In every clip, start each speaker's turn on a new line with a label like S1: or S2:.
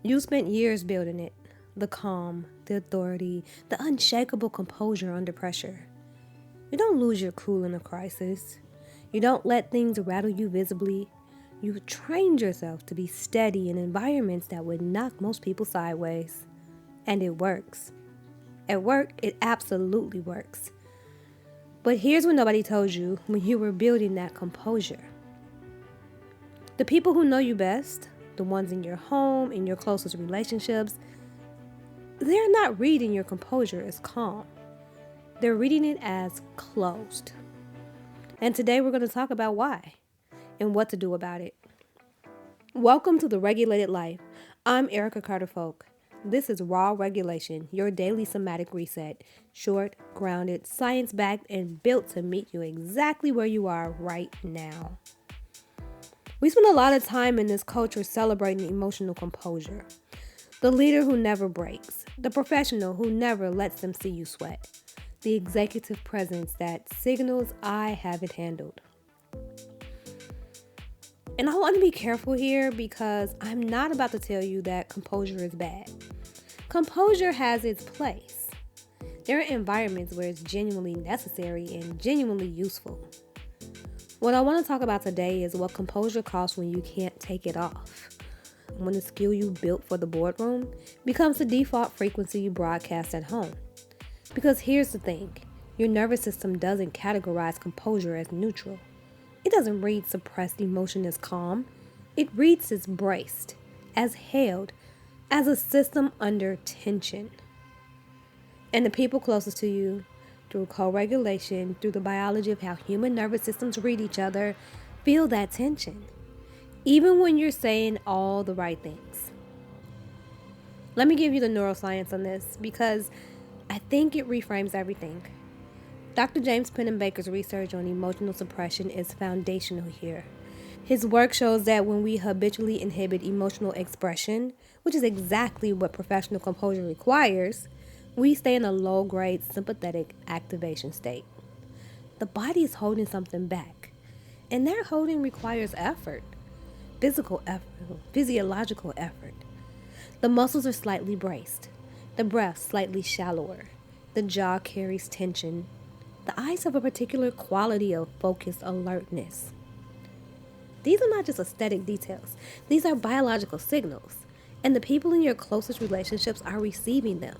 S1: You spent years building it. The calm, the authority, the unshakable composure under pressure. You don't lose your cool in a crisis. You don't let things rattle you visibly. You've trained yourself to be steady in environments that would knock most people sideways. And it works. At work, it absolutely works. But here's what nobody told you when you were building that composure. The people who know you best, the ones in your home, in your closest relationships, they're not reading your composure as calm. They're reading it as closed. And today we're going to talk about why and what to do about it. Welcome to The Regulated Life. I'm Erica Carter Folk. This is Raw Regulation, your daily somatic reset. Short, grounded, science-backed, and built to meet you exactly where you are right now. We spend a lot of time in this culture celebrating emotional composure. The leader who never breaks. The professional who never lets them see you sweat. The executive presence that signals I have it handled. And I want to be careful here because I'm not about to tell you that composure is bad. Composure has its place. There are environments where it's genuinely necessary and genuinely useful. What I want to talk about today is what composure costs when you can't take it off. When the skill you built for the boardroom becomes the default frequency you broadcast at home. Because here's the thing, your nervous system doesn't categorize composure as neutral. It doesn't read suppressed emotion as calm. It reads as braced, as held, as a system under tension. And the people closest to you, through co-regulation, through the biology of how human nervous systems read each other, feel that tension, even when you're saying all the right things. Let me give you the neuroscience on this because I think it reframes everything. Dr. James Pennebaker's research on emotional suppression is foundational here. His work shows that when we habitually inhibit emotional expression, which is exactly what professional composure requires, we stay in a low-grade sympathetic activation state. The body is holding something back, and that holding requires effort, physical effort, physiological effort. The muscles are slightly braced, the breath slightly shallower, the jaw carries tension. The eyes have a particular quality of focused alertness. These are not just aesthetic details. These are biological signals, and the people in your closest relationships are receiving them.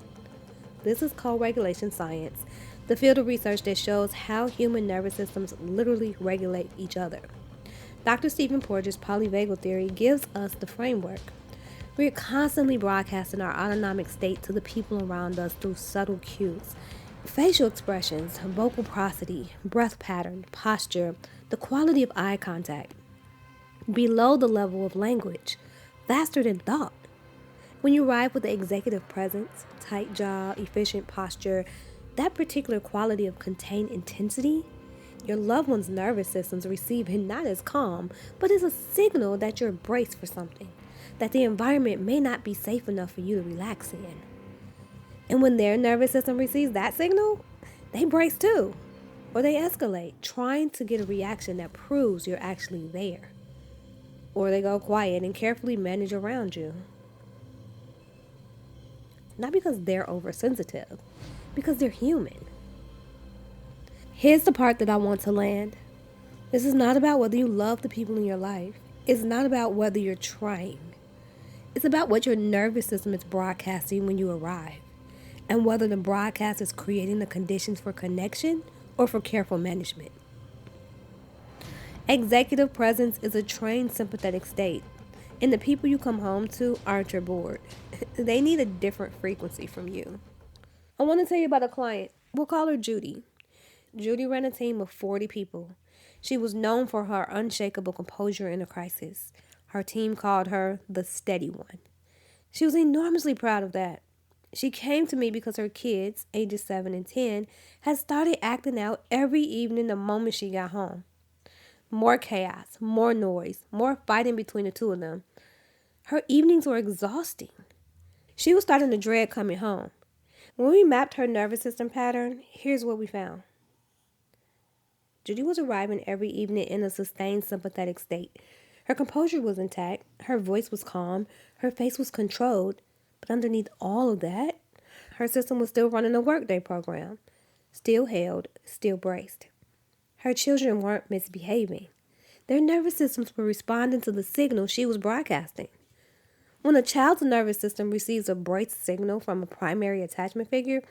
S1: This is co-regulation science, the field of research that shows how human nervous systems literally regulate each other. Dr. Stephen Porges' Polyvagal theory gives us the framework. We're constantly broadcasting our autonomic state to the people around us through subtle cues. Facial expressions, vocal prosody, breath pattern, posture, the quality of eye contact. Below the level of language, faster than thought. When you arrive with the executive presence, tight jaw, efficient posture, that particular quality of contained intensity, your loved one's nervous systems receive it not as calm, but as a signal that you're braced for something, that the environment may not be safe enough for you to relax in. And when their nervous system receives that signal, they brace too, or they escalate, trying to get a reaction that proves you're actually there. Or they go quiet and carefully manage around you. Not because they're oversensitive, because they're human. Here's the part that I want to land. This is not about whether you love the people in your life. It's not about whether you're trying. It's about what your nervous system is broadcasting when you arrive, and whether the broadcast is creating the conditions for connection or for careful management. Executive presence is a trained sympathetic state, and the people you come home to aren't your board. They need a different frequency from you. I want to tell you about a client. We'll call her Judy. Judy ran a team of 40 people. She was known for her unshakable composure in a crisis. Her team called her the steady one. She was enormously proud of that. She came to me because her kids, ages 7 and 10, had started acting out every evening the moment she got home. More chaos, more noise, more fighting between the two of them. Her evenings were exhausting. She was starting to dread coming home. When we mapped her nervous system pattern, here's what we found. Judy was arriving every evening in a sustained sympathetic state. Her composure was intact, her voice was calm, her face was controlled, but underneath all of that, her system was still running a workday program, still held, still braced. Her children weren't misbehaving. Their nervous systems were responding to the signal she was broadcasting. When a child's nervous system receives a braced signal from a primary attachment figure,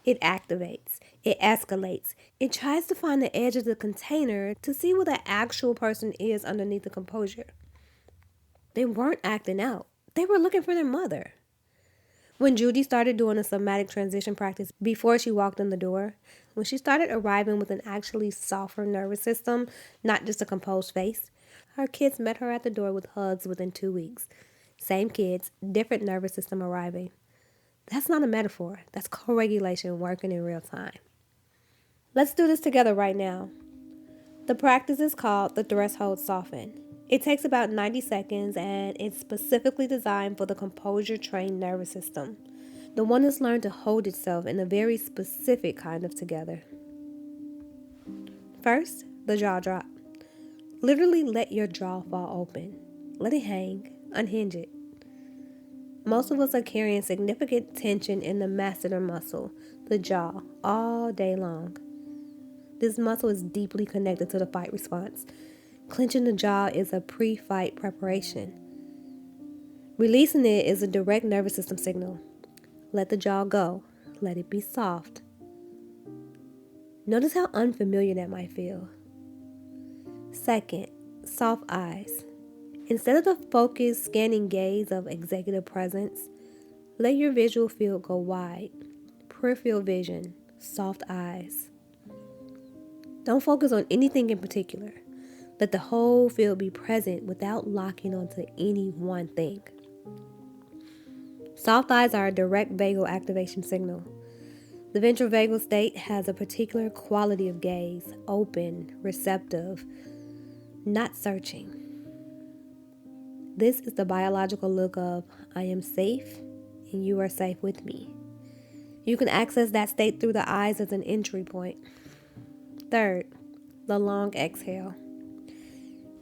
S1: it activates, it escalates, it tries to find the edge of the container to see what the actual person is underneath the composure. They weren't acting out. They were looking for their mother. When Judy started doing a somatic transition practice before she walked in the door, when she started arriving with an actually softer nervous system, not just a composed face, her kids met her at the door with hugs within 2 weeks. Same kids, different nervous system arriving. That's not a metaphor. That's co-regulation working in real time. Let's do this together right now. The practice is called the threshold soften. It takes about 90 seconds and it's specifically designed for the composure-trained nervous system, the one that's learned to hold itself in a very specific kind of together. First, the jaw drop. Literally let your jaw fall open. Let it hang. Unhinge it. Most of us are carrying significant tension in the masseter muscle, the jaw, all day long. This muscle is deeply connected to the fight response. Clenching the jaw is a pre-fight preparation. Releasing it is a direct nervous system signal. Let the jaw go. Let it be soft. Notice how unfamiliar that might feel. Second, soft eyes. Instead of the focused, scanning gaze of executive presence, let your visual field go wide. Peripheral vision, soft eyes. Don't focus on anything in particular. Let the whole field be present without locking onto any one thing. Soft eyes are a direct vagal activation signal. The ventral vagal state has a particular quality of gaze, open, receptive, not searching. This is the biological look of, I am safe and you are safe with me. You can access that state through the eyes as an entry point. Third, the long exhale.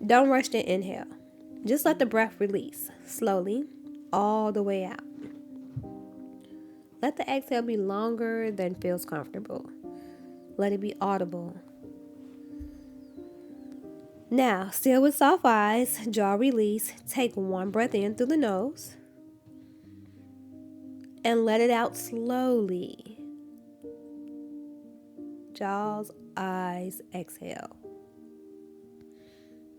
S1: Don't rush the inhale. Just let the breath release, slowly, all the way out. Let the exhale be longer than feels comfortable. Let it be audible. Now, still with soft eyes, jaw release, take one breath in through the nose and let it out slowly. Jaws, eyes, exhale.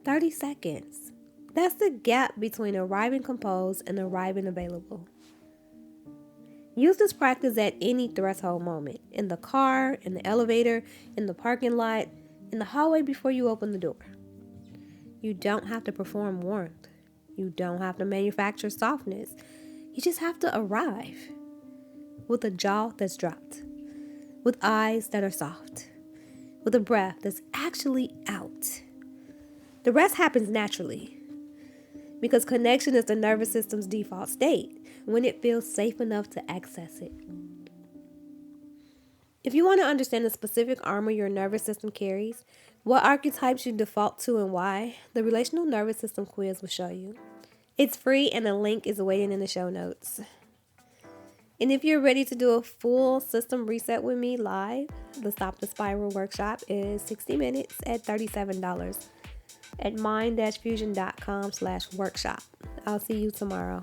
S1: 30 seconds. That's the gap between arriving composed and arriving available. Use this practice at any threshold moment, in the car, in the elevator, in the parking lot, in the hallway before you open the door. You don't have to perform warmth. You don't have to manufacture softness. You just have to arrive with a jaw that's dropped, with eyes that are soft, with a breath that's actually out. The rest happens naturally because connection is the nervous system's default state when it feels safe enough to access it. If you want to understand the specific armor your nervous system carries, what archetypes you default to and why, the Relational Nervous System quiz will show you. It's free and a link is waiting in the show notes. And if you're ready to do a full system reset with me live, the Stop the Spiral workshop is 60 minutes at $37 at mind-fusion.com/workshop. I'll see you tomorrow.